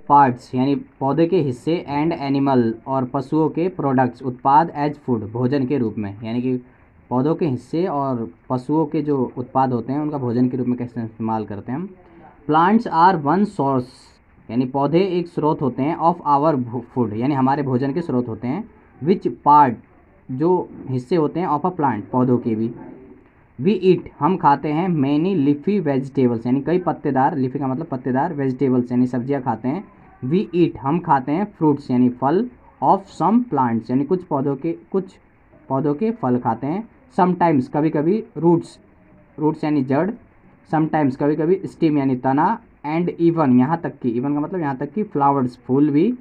Parts यानी पौधे के हिस्से एंड एनिमल और पशुओं के प्रोडक्ट्स उत्पाद एज फूड भोजन के रूप में, यानी कि पौधों के हिस्से और पशुओं के जो उत्पाद होते हैं उनका भोजन के रूप में कैसे इस्तेमाल करते हैं हम। प्लांट्स आर वन सोर्स यानी पौधे एक स्रोत होते हैं ऑफ आवर फूड यानी हमारे भोजन के स्रोत होते हैं। विच पार्ट जो हिस्से होते हैं ऑफ अ प्लांट पौधों के भी। वी ईट हम खाते हैं मैनी लीफी वेजिटेबल्स यानी कई पत्तेदार, लीफी का मतलब पत्तेदार, वेजिटेबल्स यानी सब्जियां खाते हैं। वी ईट हम खाते हैं फ्रूट्स यानी फल ऑफ सम प्लांट्स यानी कुछ पौधों के फल खाते हैं। समटाइम्स कभी कभी रूट्स यानी जड़, समटाइम्स कभी कभी स्टीम यानी तना, एंड इवन यहाँ तक कि, इवन का मतलब यहाँ तक कि फ्लावर्स फूल भी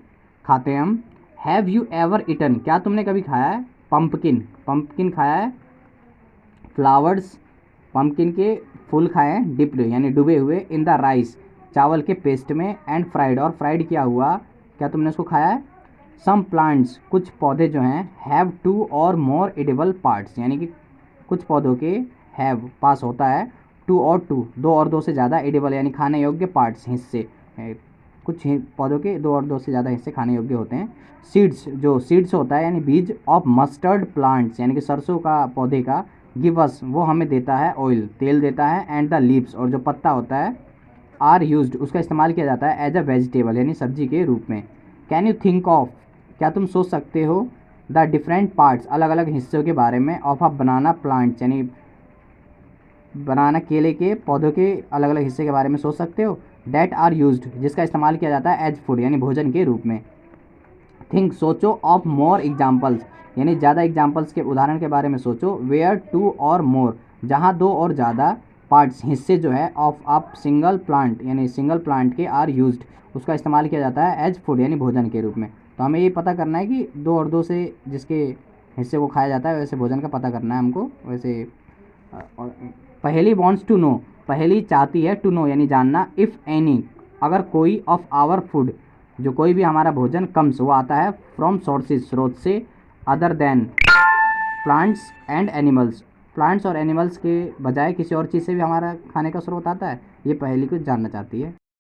खाते हैं हम। हैव यू एवर ईटन क्या तुमने कभी खाया है पंपकिन खाया है। फ्लावर्स पंपकिन के फूल खाए हैं, डिप्ड यानी डूबे हुए, इन द राइस चावल के पेस्ट में, एंड फ्राइड और फ्राइड किया हुआ, क्या तुमने उसको खाया है। सम प्लांट्स कुछ पौधे जो हैं हैव टू और मोर एडिबल पार्ट्स यानी कि कुछ पौधों के हैव पास होता है दो और दो से ज़्यादा एडिबल यानी खाने योग्य पार्ट्स हिस्से, कुछ पौधों के दो और दो से ज़्यादा हिस्से खाने योग्य होते हैं। सीड्स होता है यानी बीज ऑफ मस्टर्ड प्लांट्स यानी कि सरसों का पौधे का, गिव अस वो हमें देता है ऑयल तेल देता है, एंड द लीव्स और जो पत्ता होता है, आर यूज्ड उसका इस्तेमाल किया जाता है एज अ वेजिटेबल यानी सब्जी के रूप में। कैन यू थिंक ऑफ क्या तुम सोच सकते हो, द डिफरेंट पार्ट्स अलग अलग हिस्सों के बारे में, ऑफ अ बनाना प्लांट्स यानी बनाना केले के पौधों के अलग अलग हिस्से के बारे में सोच सकते हो। डैट आर यूज्ड जिसका इस्तेमाल किया जाता है एज फूड यानी भोजन के रूप में। थिंक सोचो ऑफ मोर एग्जाम्पल्स यानी ज़्यादा एग्जाम्पल्स के उदाहरण के बारे में सोचो। वेयर टू और मोर जहाँ दो और ज़्यादा पार्ट्स हिस्से जो है ऑफ अप सिंगल प्लांट यानी सिंगल प्लांट के आर यूज्ड उसका इस्तेमाल किया जाता है एज फूड यानी भोजन के रूप में। तो हमें ये पता करना है कि दो और दो से जिसके हिस्से को खाया जाता है वैसे भोजन का पता करना है हमको। वैसे पहेली वॉन्ट्स टू नो पहेली चाहती है टू नो यानी जानना, इफ़ एनी अगर कोई, ऑफ आवर फूड जो कोई भी हमारा भोजन कम्स वो आता है, फ्रॉम सोर्सेज स्रोत से, other than plants and animals plants और एनिमल्स के बजाय किसी और चीज़ से भी हमारा खाने का स्रोत आता है। ये पहेली कुछ जानना चाहती है।